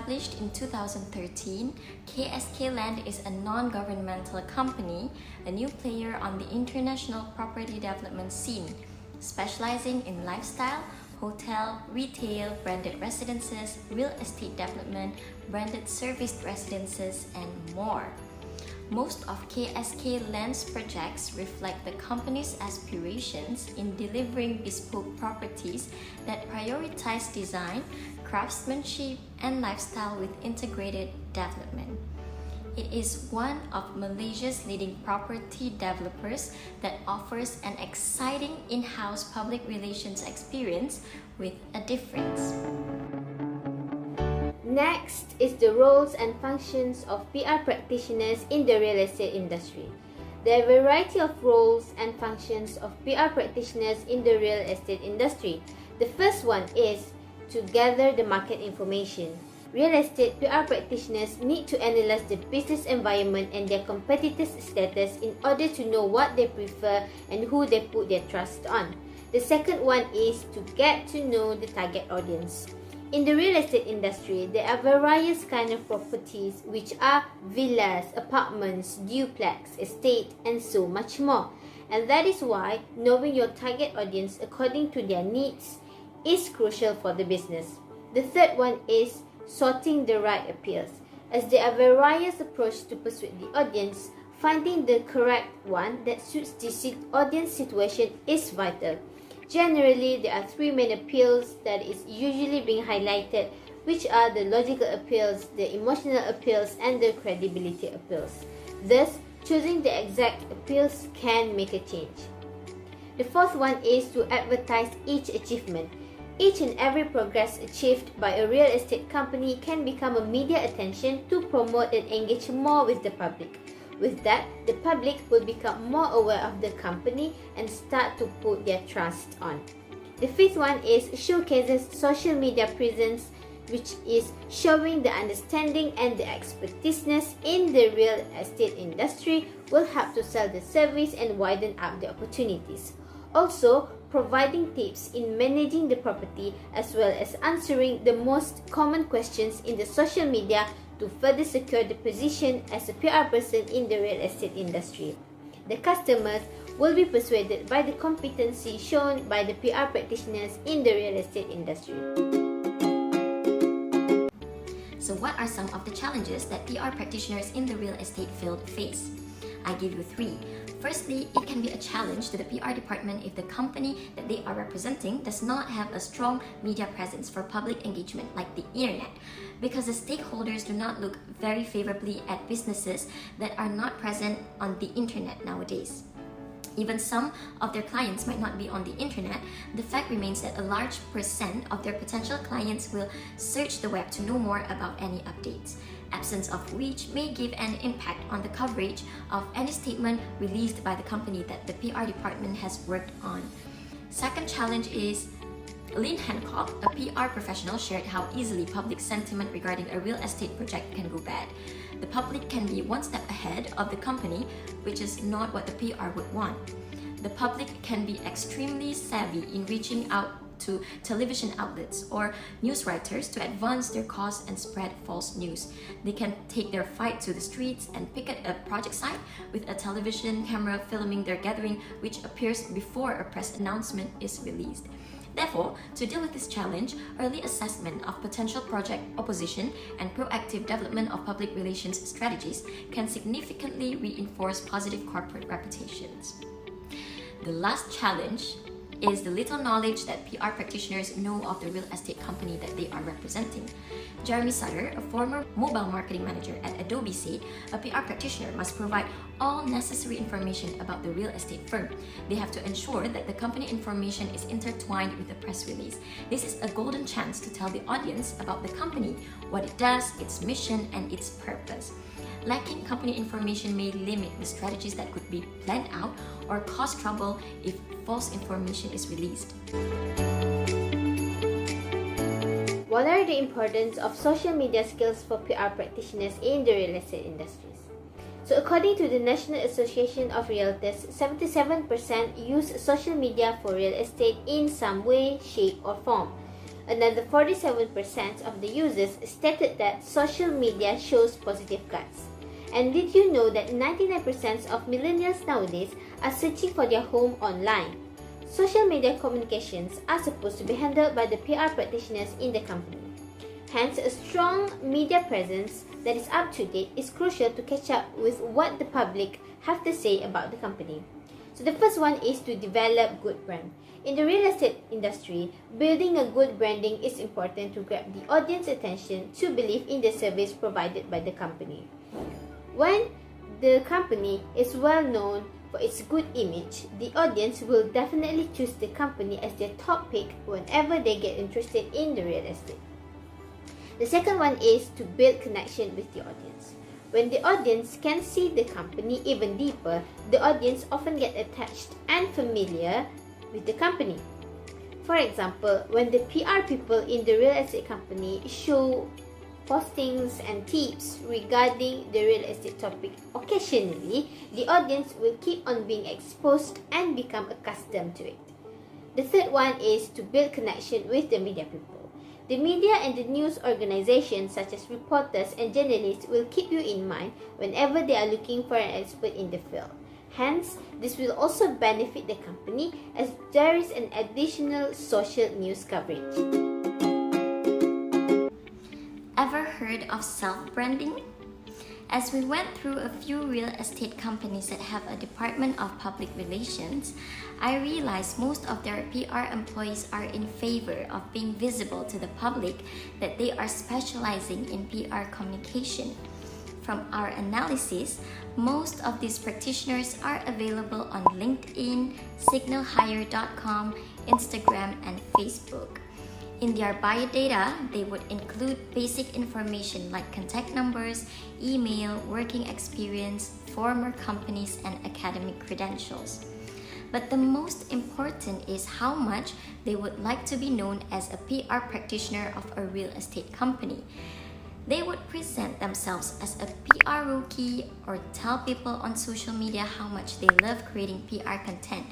Established in 2013, KSK Land is a non-governmental company, a new player on the international property development scene, specializing in lifestyle, hotel, retail, branded residences, real estate development, branded serviced residences, and more. Most of KSK Land's projects reflect the company's aspirations in delivering bespoke properties that prioritize design, craftsmanship, and lifestyle with integrated development. It is one of Malaysia's leading property developers that offers an exciting in-house public relations experience with a difference. Next is the roles and functions of PR practitioners in the real estate industry. There are a variety of roles and functions of PR practitioners in the real estate industry. The first one is to gather the market information. Real estate PR practitioners need to analyze the business environment and their competitors' status in order to know what they prefer and who they put their trust on. The second one is to get to know the target audience. In the real estate industry, there are various kinds of properties which are villas, apartments, duplex, estate, and so much more. And that is why knowing your target audience according to their needs is crucial for the business. The third one is sorting the right appeals. As there are various approaches to persuade the audience, finding the correct one that suits the audience situation is vital. Generally, there are three main appeals that is usually being highlighted, which are the logical appeals, the emotional appeals, and the credibility appeals. Thus, choosing the exact appeals can make a change. The fourth one is to advertise each achievement. Each and every progress achieved by a real estate company can become a media attention to promote and engage more with the public. With that, the public will become more aware of the company and start to put their trust on. The fifth one is showcases social media presence, which is showing the understanding and the expertise in the real estate industry will help to sell the service and widen up the opportunities. Also, providing tips in managing the property as well as answering the most common questions in the social media to further secure the position as a PR person in the real estate industry. The customers will be persuaded by the competency shown by the PR practitioners in the real estate industry. So what are some of the challenges that PR practitioners in the real estate field face? I give you three. Firstly, it can be a challenge to the PR department if the company that they are representing does not have a strong media presence for public engagement like the internet, because the stakeholders do not look very favorably at businesses that are not present on the internet nowadays. Even some of their clients might not be on the internet, the fact remains that a large percent of their potential clients will search the web to know more about any updates, absence of which may give an impact on the coverage of any statement released by the company that the PR department has worked on. Second challenge is Lynn Hancock, a PR professional, shared how easily public sentiment regarding a real estate project can go bad. The public can be one step ahead of the company, which is not what the PR would want. The public can be extremely savvy in reaching out to television outlets or news writers to advance their cause and spread false news. They can take their fight to the streets and picket a project site with a television camera filming their gathering, which appears before a press announcement is released. Therefore, to deal with this challenge, early assessment of potential project opposition and proactive development of public relations strategies can significantly reinforce positive corporate reputations. The last challenge is the little knowledge that PR practitioners know of the real estate company that they are representing. Jeremy Sutter, a former mobile marketing manager at Adobe, said a PR practitioner must provide all necessary information about the real estate firm. They have to ensure that the company information is intertwined with the press release. This is a golden chance to tell the audience about the company, what it does, its mission, and its purpose. Lacking company information may limit the strategies that could be planned out or cause trouble if false information is released. What are the importance of social media skills for PR practitioners in the real estate industries? So according to the National Association of Realtors, 77% use social media for real estate in some way, shape or form. Another 47% of the users stated that social media shows positive cuts. And did you know that 99% of millennials nowadays are searching for their home online? Social media communications are supposed to be handled by the PR practitioners in the company. Hence, a strong media presence that is up to date is crucial to catch up with what the public have to say about the company. So the first one is to develop good brand. In the real estate industry, building a good branding is important to grab the audience attention to believe in the service provided by the company. When the company is well known for its good image, the audience will definitely choose the company as their top pick whenever they get interested in the real estate. The second one is to build connection with the audience. When the audience can see the company even deeper, the audience often get attached and familiar with the company. For example, when the PR people in the real estate company show postings and tips regarding the real estate topic occasionally, the audience will keep on being exposed and become accustomed to it. The third one is to build connection with the media people. The media and the news organizations such as reporters and journalists will keep you in mind whenever they are looking for an expert in the field. Hence, this will also benefit the company as there is an additional social news coverage. Ever heard of self-branding? As we went through a few real estate companies that have a department of public relations, I realized most of their PR employees are in favor of being visible to the public that they are specializing in PR communication. From our analysis, most of these practitioners are available on LinkedIn, signalhire.com, Instagram, and Facebook. In their biodata, they would include basic information like contact numbers, email, working experience, former companies, and academic credentials. But the most important is how much they would like to be known as a PR practitioner of a real estate company. They would present themselves as a PR rookie or tell people on social media how much they love creating PR content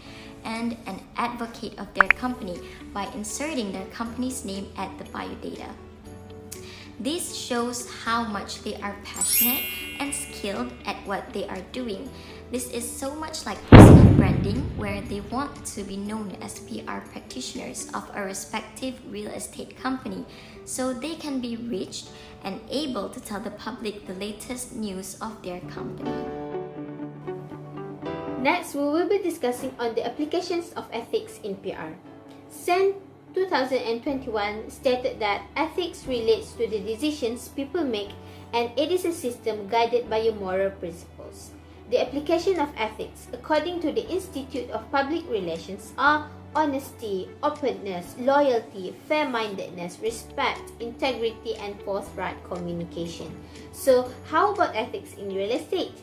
and an advocate of their company by inserting their company's name at the biodata. This shows how much they are passionate and skilled at what they are doing. This is so much like personal branding, where they want to be known as PR practitioners of a respective real estate company, so they can be reached and able to tell the public the latest news of their company. Next, we will be discussing on the applications of ethics in PR. SEN 2021 stated that ethics relates to the decisions people make, and it is a system guided by your moral principles. The application of ethics, according to the Institute of Public Relations, are honesty, openness, loyalty, fair-mindedness, respect, integrity, and forthright communication. So, how about ethics in real estate?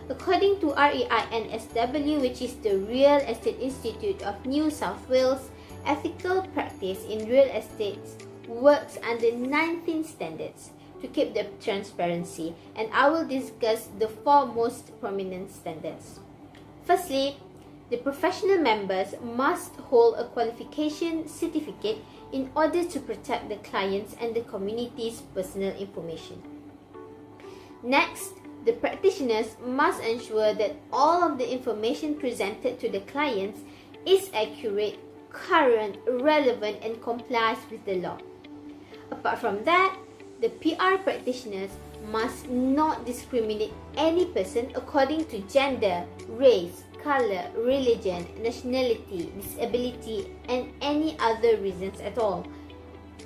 According to REINSW, which is the Real Estate Institute of New South Wales, ethical practice in real estate works under 19 standards to keep the transparency, and I will discuss the 4 most prominent standards. Firstly, the professional members must hold a qualification certificate in order to protect the clients and the community's personal information. Next, the practitioners must ensure that all of the information presented to the clients is accurate, current, relevant, and complies with the law. Apart from that, the PR practitioners must not discriminate any person according to gender, race, color, religion, nationality, disability, and any other reasons at all.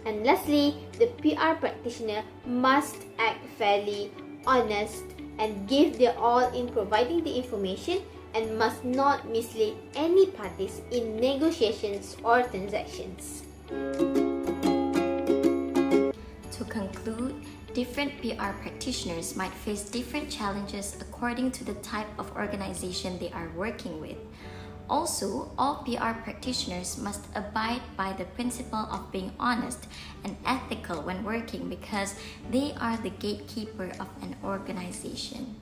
And lastly, the PR practitioner must act fairly, honest, and give their all in providing the information, and must not mislead any parties in negotiations or transactions. To conclude, different PR practitioners might face different challenges according to the type of organization they are working with. Also, all PR practitioners must abide by the principle of being honest and ethical when working, because they are the gatekeeper of an organization.